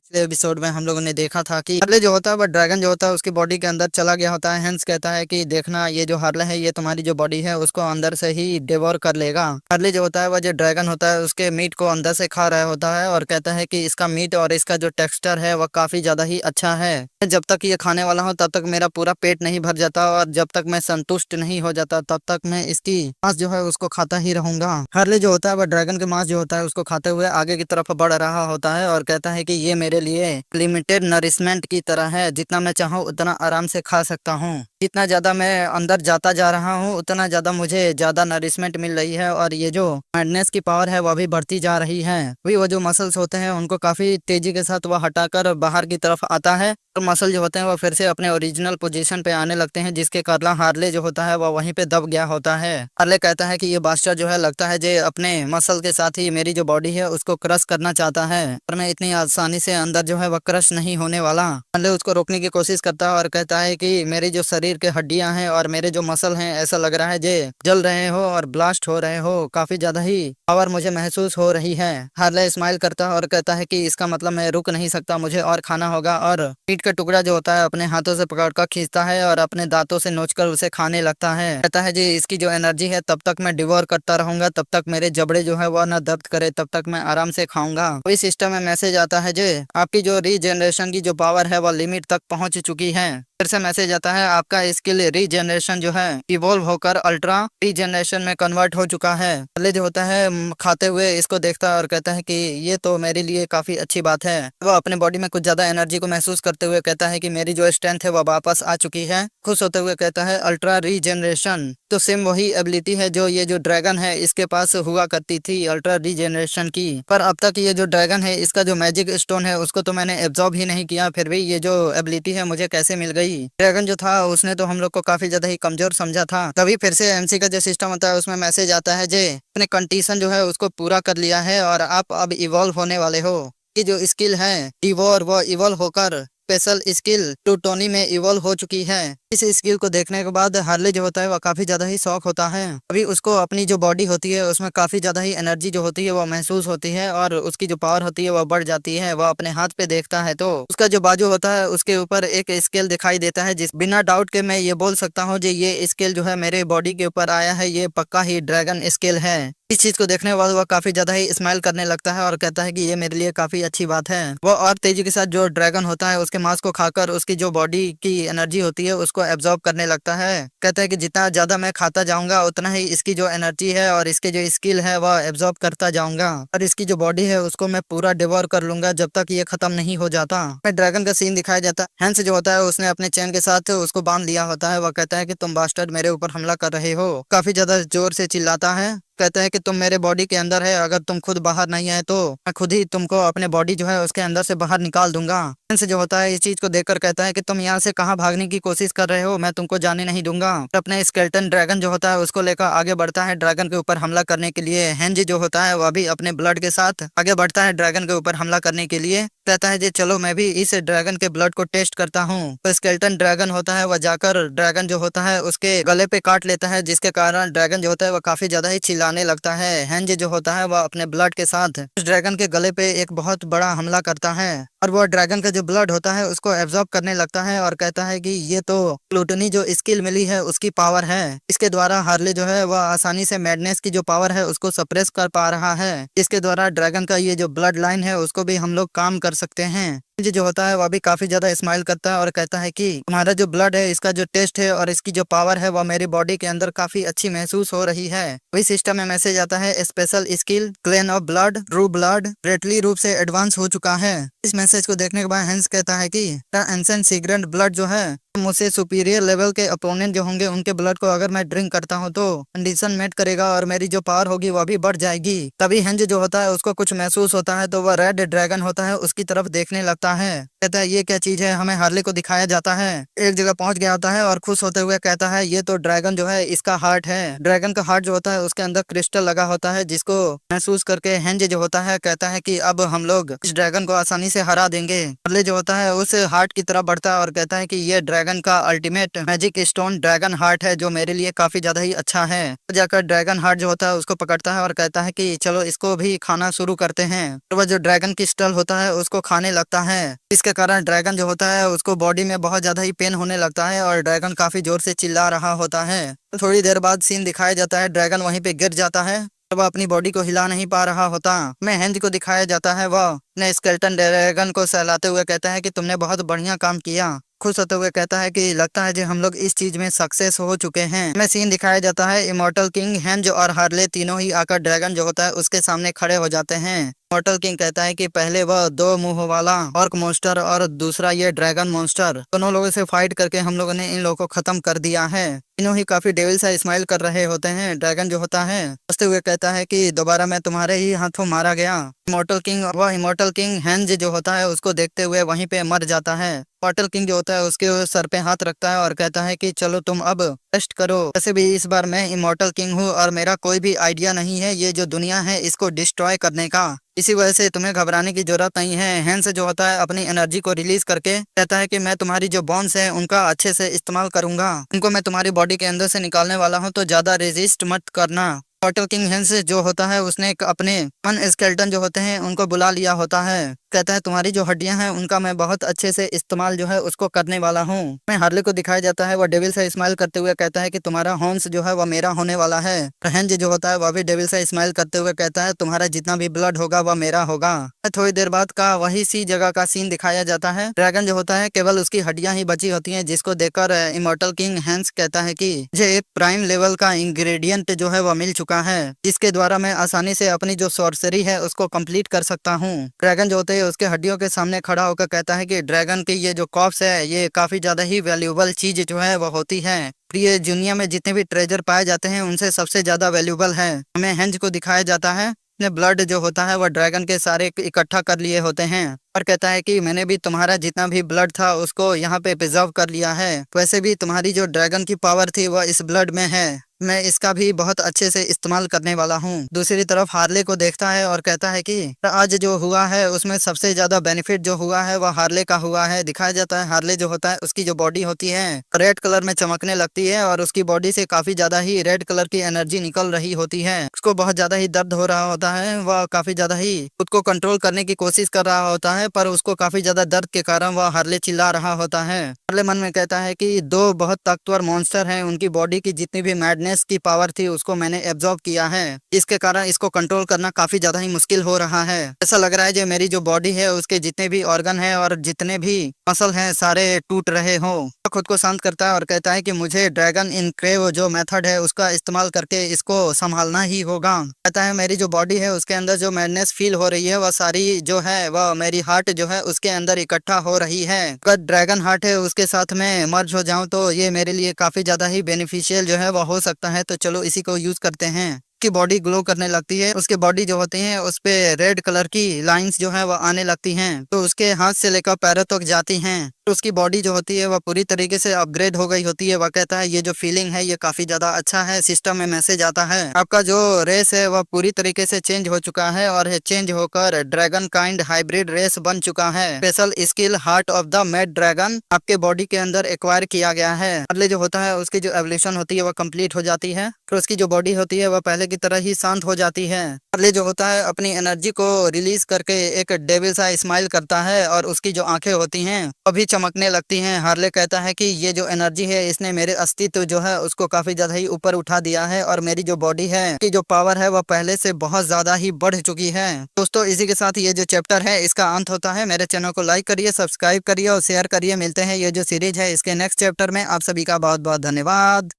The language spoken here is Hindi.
पिछले एपिसोड में हम लोगों ने देखा था कि हार्ले जो होता है वह ड्रैगन जो होता है उसकी बॉडी के अंदर चला गया होता है। हेंस कहता है कि देखना ये जो हार्ले है ये तुम्हारी जो बॉडी है उसको अंदर से ही डिवोर कर लेगा। हार्ले जो होता है वह जो ड्रैगन होता है उसके मीट को अंदर से खा रहा होता है और कहता है कि इसका मीट और इसका जो टेक्सचर है वह काफी ज्यादा ही अच्छा है। जब तक ये खाने वाला हूँ तब तक मेरा पूरा पेट नहीं भर जाता और जब तक मैं संतुष्ट नहीं हो जाता तब तक मैं इसकी मांस जो है उसको खाता ही रहूंगा। हार्ले जो होता है वह ड्रैगन के मांस जो होता है उसको खाते हुए आगे की तरफ बढ़ रहा होता है और कहता है कि ये मेरे लिए लिमिटेड नरिशमेंट की तरह है, जितना मैं चाहूँ उतना आराम से खा सकता हूँ। जितना ज्यादा मैं अंदर जाता जा रहा हूँ उतना ज्यादा मुझे ज्यादा नरिशमेंट मिल रही है और ये जो मैडनेस की पावर है वह भी बढ़ती जा रही है। वही वो जो मसल्स होते हैं उनको काफी तेजी के साथ वह हटाकर बाहर की तरफ आता है और मसल जो होते हैं वह फिर से अपने ओरिजिनल पोजीशन पे आने लगते हैं, जिसके कारण हार्ले जो होता है वह वहीं पे दब गया होता है। हार्ले कहता है कि ये बादशाह जो है लगता है जे अपने मसल के साथ ही मेरी जो बॉडी है उसको क्रश करना चाहता है और मैं इतनी आसानी से अंदर जो है वह क्रश नहीं होने वाला। हार्ले उसको रोकने की कोशिश करता है और कहता है कि मेरी जो शरीर के हड्डियां हैं और मेरे जो मसल हैं ऐसा लग रहा है जे जल रहे हो और ब्लास्ट हो रहे हो, काफी ज्यादा ही पावर मुझे महसूस हो रही है। हार्ले स्माइल करता है और कहता है कि इसका मतलब मैं रुक नहीं सकता, मुझे और खाना होगा और मीट का टुकड़ा जो होता है अपने हाथों से पकड़कर खींचता है और अपने दांतों से नोचकर उसे खाने लगता है। कहता है जी इसकी जो एनर्जी है तब तक मैं डिवोर करता रहूंगा, तब तक मेरे जबड़े जो है वह ना दर्द करे, तब तक मैं आराम से खाऊंगा। वही सिस्टम में मैसेज आता है जी आपकी जो रीजनरेशन की जो पावर है वह लिमिट तक पहुंच चुकी है। फिर से मैसेज आता है आपका स्किल रीजनरेशन जो है इवोल्व होकर अल्ट्रा रीजनरेशन में कन्वर्ट हो चुका है। पहले जो होता है खाते हुए इसको देखता है और कहता है कि ये तो मेरे लिए काफी अच्छी बात है। वह अपने बॉडी में कुछ ज्यादा एनर्जी को महसूस करते हुए कहता है कि मेरी जो स्ट्रेंथ है वह वापस आ चुकी है। खुश होते हुए कहता है अल्ट्रा रीजनरेशन तो सेम वही एबिलिटी है जो ये जो ड्रैगन है इसके पास हुआ करती थी अल्ट्रा रीजनरेशन की, पर अब तक ये जो ड्रैगन है इसका जो मैजिक स्टोन है उसको तो मैंने एब्जॉर्ब ही नहीं किया, फिर भी ये जो एबिलिटी है मुझे कैसे मिल गई। ड्रैगन जो था उसने तो हम लोग को काफी ज्यादा ही कमजोर समझा था। तभी फिर से एमसी का जो सिस्टम होता है उसमें मैसेज आता है जे अपने कंडीशन जो है उसको पूरा कर लिया है और आप अब इवॉल्व होने वाले हो। कि जो स्किल है डिवोर वो इवॉल्व होकर स्पेशल स्किल प्लूटोनी में इवॉल्व हो चुकी है। इस स्किल को देखने के बाद हार्ले जो होता है वह काफी ज्यादा ही शौक होता है। अभी उसको अपनी जो बॉडी होती है उसमें काफी ज्यादा ही एनर्जी जो होती है वह महसूस होती है और उसकी जो पावर होती है वह बढ़ जाती है। वह अपने हाथ पे देखता है तो उसका जो बाजू होता है उसके ऊपर एक स्केल दिखाई देता है, जिस बिना डाउट के मैं ये बोल सकता हूँ जी ये स्केल जो है मेरे बॉडी के ऊपर आया है, ये पक्का ही ड्रैगन स्केल है। इस चीज को देखने के बाद वह काफी ज्यादा ही स्माइल करने लगता है और कहता है कि ये मेरे लिए काफी अच्छी बात है। वह और तेजी के साथ जो ड्रैगन होता है उसके मांस को खाकर उसकी जो बॉडी की एनर्जी होती है उसको एब्जॉर्ब करने लगता है। कहता है कि जितना ज्यादा मैं खाता जाऊंगा उतना ही इसकी जो एनर्जी है और इसके जो स्किल है वह एब्जॉर्ब करता जाऊंगा और इसकी जो बॉडी है उसको मैं पूरा डिवोर कर लूंगा जब तक ये खत्म नहीं हो जाता। मैं ड्रैगन का सीन दिखाया जाता है। हैंस जो होता है उसने अपने चैन के साथ उसको बांध लिया होता है। वह कहता है कि तुम बास्टर्ड मेरे ऊपर हमला कर रहे हो, काफी ज्यादा जोर से चिल्लाता है। कहता है कि तुम मेरे बॉडी के अंदर है, अगर तुम खुद बाहर नहीं आए तो मैं खुद ही तुमको अपने बॉडी जो है उसके अंदर से बाहर निकाल दूंगा। से जो होता है इस चीज को देखकर कहता है कि तुम यहाँ से कहाँ भागने की कोशिश कर रहे हो, मैं तुमको जाने नहीं दूंगा। अपने स्केलेटन ड्रैगन जो होता है उसको लेकर आगे बढ़ता है ड्रैगन के ऊपर हमला करने के लिए। हेंज जो होता है वह भी अपने ब्लड के साथ आगे बढ़ता है ड्रैगन के ऊपर हमला करने के लिए। कहता है जी चलो मैं भी इस ड्रैगन के ब्लड को टेस्ट करता हूँ। तो स्केलेटन ड्रैगन होता है वह जाकर ड्रैगन जो होता है उसके गले पे काट लेता है, जिसके कारण ड्रैगन जो होता है वह काफी ज्यादा ही चिल्लाने लगता है। हेंज जो होता है वह अपने ब्लड के साथ उस ड्रैगन के गले पे एक बहुत बड़ा हमला करता है और वह ड्रैगन का जो ब्लड होता है उसको एब्जॉर्ब करने लगता है और कहता है कि ये तो प्लूटनी जो स्किल मिली है उसकी पावर है। इसके द्वारा हार्ले जो है वह आसानी से मैडनेस की जो पावर है उसको सप्रेस कर पा रहा है, जिसके द्वारा ड्रैगन का ये जो ब्लड लाइन है उसको भी हम लोग काम कर सकते हैं। जो होता है वह भी काफी ज्यादा स्माइल करता है और कहता है कि हमारा जो ब्लड है इसका जो टेस्ट है और इसकी जो पावर है वह मेरी बॉडी के अंदर काफी अच्छी महसूस हो रही है। वही सिस्टम में मैसेज आता है special skill clan of blood true blood greatly रूप से एडवांस हो चुका है। इस मैसेज को देखने के बाद हेंस कहता है कि एंसेंट सीक्रेट ब्लड जो है मुझसे सुपीरियर लेवल के अपोनेंट जो होंगे उनके ब्लड को अगर मैं ड्रिंक करता हूँ तो कंडीशन मेट करेगा और मेरी जो पावर होगी वह भी बढ़ जाएगी। तभी हेंज जो होता है उसको कुछ महसूस होता है तो वह रेड ड्रैगन होता है उसकी तरफ देखने लगता है। कहता है ये क्या चीज है, हमें हार्ले को दिखाया जाता है। एक जगह पहुंच गया होता है और खुश होते हुए कहता है ये तो ड्रैगन जो है इसका हार्ट है। ड्रैगन का हार्ट जो होता है उसके अंदर क्रिस्टल लगा होता है, जिसको महसूस करके हेंज जो होता है कहता है कि अब हम लोग इस ड्रैगन को आसानी से हरा देंगे। हार्ले जो होता है उस हार्ट की तरफ बढ़ता है और कहता है कि ये ड्रैगन का ultimate magic stone dragon heart है जो मेरे लिए काफी ज्यादा ही अच्छा है। तो जाकर ड्रैगन हार्ट जो होता है उसको पकड़ता है और कहता है कि चलो इसको भी खाना शुरू करते हैं। तो वह जो ड्रैगन क्रिस्टल होता है उसको खाने लगता है। है, इसके कारण ड्रैगन जो होता है उसको बॉडी में बहुत ज्यादा ही पेन होने लगता है और ड्रैगन काफी जोर से चिल्ला रहा होता है। तो थोड़ी देर बाद सीन दिखाया जाता है, ड्रैगन वहीं पे गिर जाता है, वह अपनी बॉडी को हिला नहीं पा रहा होता। मैं हेंज को दिखाया जाता है, वह अपने स्केलेटन ड्रैगन को सहलाते हुए कहता है कि तुमने बहुत बढ़िया काम किया। खुश होते हुए कहता है कि लगता है कि हम लोग इस चीज में सक्सेस हो चुके हैं। हमें सीन दिखाया जाता है, इमॉर्टल किंग, हेंज और हार्ले तीनों ही आकर ड्रैगन जो होता है उसके सामने खड़े हो जाते हैं। इमॉर्टल किंग कहता है कि पहले वह दो मुंह वाला ऑर्क मॉन्स्टर और दूसरा ये ड्रैगन मॉन्स्टर, दोनों लोगों से फाइट करके हम लोगों ने इन लोगों को खत्म कर दिया है। तीनों ही काफी डेविल सा स्माइल कर रहे होते हैं। ड्रैगन जो होता है हंसते हुए कहता है कि दोबारा मैं तुम्हारे ही हाथों मारा गया। इमॉर्टल किंग हेंज जो होता है उसको देखते हुए वहीं पे मर जाता है। इमॉर्टल किंग जो होता है उसके सर पे हाथ रखता है और कहता है कि चलो तुम अब रेस्ट करो। वैसे भी इस बार मैं इमॉर्टल किंग हूँ और मेरा कोई भी आइडिया नहीं है ये जो दुनिया है इसको डिस्ट्रॉय करने का, इसी वजह से तुम्हें घबराने की जरूरत नहीं है। हेंस जो होता है अपनी एनर्जी को रिलीज करके कहता है कि मैं तुम्हारी जो बॉन्स है उनका अच्छे से इस्तेमाल करूंगा, उनको मैं तुम्हारी बॉडी के अंदर से निकालने वाला हूँ, तो ज्यादा रेजिस्ट मत करना। इमॉर्टल किंग हेंस जो होता है उसने अपने स्केलेटन जो होते हैं उनको बुला लिया होता है, कहता है तुम्हारी जो हड्डियां हैं उनका मैं बहुत अच्छे से इस्तेमाल जो है उसको करने वाला हूँ। मैं हार्ले को दिखाया जाता है, वह डेविल से स्माइल करते हुए कहता है कि तुम्हारा हॉर्न्स जो है वह मेरा होने वाला है। हेंज जो होता है वह भी डेविल से स्माइल करते हुए कहता है तुम्हारा जितना भी ब्लड होगा वह मेरा होगा। थोड़ी देर बाद का वही सी जगह का सीन दिखाया जाता है। ड्रैगन जो होता है केवल उसकी हड्डियां ही बची होती हैं, जिसको देखकर इमॉर्टल किंग हेंस कहता है कि मुझे एक प्राइम लेवल का इंग्रेडिएंट जो है वह मिल चुका है, जिसके द्वारा मैं आसानी से अपनी जो सॉर्सरी है उसको कंप्लीट कर सकता हूँ। ड्रैगन जो होते हैं उसके हड्डियों के सामने खड़ा होकर कहता है कि ड्रैगन की ये जो कॉर्प्स है ये काफी ज्यादा ही वैल्यूएबल चीज जो है वो होती है। ये दुनिया में जितने भी ट्रेजर पाए जाते हैं उनसे सबसे ज्यादा वैल्यूएबल है। हमें हेंज को दिखाया जाता है, ने ब्लड जो होता है वह ड्रैगन के सारे इकट्ठा कर लिए होते हैं और कहता है कि मैंने भी तुम्हारा जितना भी ब्लड था उसको यहाँ पे प्रिजर्व कर लिया है। वैसे भी तुम्हारी जो ड्रैगन की पावर थी वह इस ब्लड में है, मैं इसका भी बहुत अच्छे से इस्तेमाल करने वाला हूँ। दूसरी तरफ हार्ले को देखता है और कहता है कि आज जो हुआ है उसमें सबसे ज्यादा बेनिफिट जो हुआ है वह हार्ले का हुआ है। दिखाया जाता है हार्ले जो होता है उसकी जो बॉडी होती है रेड कलर में चमकने लगती है और उसकी बॉडी से काफी ज्यादा ही रेड कलर की एनर्जी निकल रही होती है। उसको बहुत ज्यादा ही दर्द हो रहा होता है, वह काफी ज्यादा ही खुद को कंट्रोल करने की कोशिश कर रहा होता है, पर उसको काफी ज्यादा दर्द के कारण वह हार्ले चिल्ला रहा होता है। हार्ले मन में कहता है कि दो बहुत ताकतवर मॉन्स्टर हैं, उनकी बॉडी की जितनी भी मैडनेस की पावर थी उसको मैंने एब्जॉर्ब किया है, इसके कारण इसको कंट्रोल करना काफी ज्यादा ही मुश्किल हो रहा है। ऐसा लग रहा है जो मेरी जो बॉडी है उसके जितने भी ऑर्गन है और जितने भी मसल हैं सारे टूट रहे हो। खुद को शांत करता है और कहता है कि मुझे ड्रैगन इनक्रेव जो मेथड है उसका इस्तेमाल करके इसको संभालना ही होगा। कहता है मेरी जो बॉडी है उसके अंदर जो मैडनेस फील हो रही है वह सारी जो है वह मेरी हार्ट जो है उसके अंदर इकट्ठा हो रही है। अगर ड्रैगन हार्ट है उसके साथ में मर्ज हो जाऊं तो ये मेरे लिए काफी ज्यादा ही बेनिफिशियल जो है वह हो सकता है, तो चलो इसी को यूज करते हैं। की बॉडी ग्लो करने लगती है, उसके बॉडी जो होती है उस पे रेड कलर की लाइंस जो है वह आने लगती हैं, तो उसके हाथ से लेकर पैरों तक जाती हैं, तो उसकी बॉडी जो होती है वह पूरी तरीके से अपग्रेड हो गई होती है। वह कहता है ये जो फीलिंग है ये काफी ज्यादा अच्छा है। सिस्टम में मैसेज आता है आपका जो रेस है वह पूरी तरीके से चेंज हो चुका है और चेंज होकर ड्रैगन काइंड हाइब्रिड रेस बन चुका है। Special skill heart of the mad dragon आपके बॉडी के अंदर एक्वायर किया गया है। अगले जो होता है उसकी जो एवोल्यूशन होती है वह कंप्लीट हो जाती है, तो उसकी जो बॉडी होती है वह पहले की तरह ही शांत हो जाती है। अगले जो होता है अपनी एनर्जी को रिलीज करके एक डेविल सा स्माइल करता है और उसकी जो आंखें होती हैं वो भी चमकने लगती हैं। हार्ले कहता है कि ये जो एनर्जी है इसने मेरे अस्तित्व जो है उसको काफी ज्यादा ही ऊपर उठा दिया है और मेरी जो बॉडी है की जो पावर है वह पहले से बहुत ज्यादा ही बढ़ चुकी है। दोस्तों इसी के साथ ये जो चैप्टर है इसका अंत होता है। मेरे चैनल को लाइक करिए, सब्सक्राइब करिए और शेयर करिए। मिलते हैं ये जो सीरीज है इसके नेक्स्ट चैप्टर में। आप सभी का बहुत बहुत धन्यवाद।